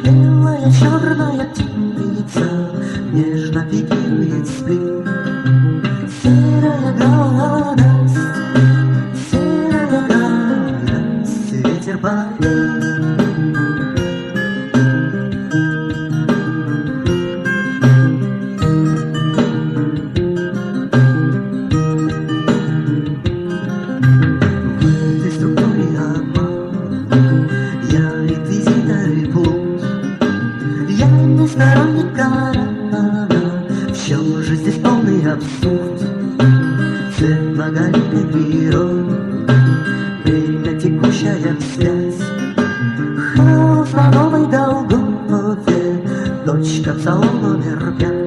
Белая, чёрная птица нежно пикирует спит. Серая гадость, ветер поет. Многоликой природы, время текущая связь. Хаос на новой Голгофе, точка в салон номер 5.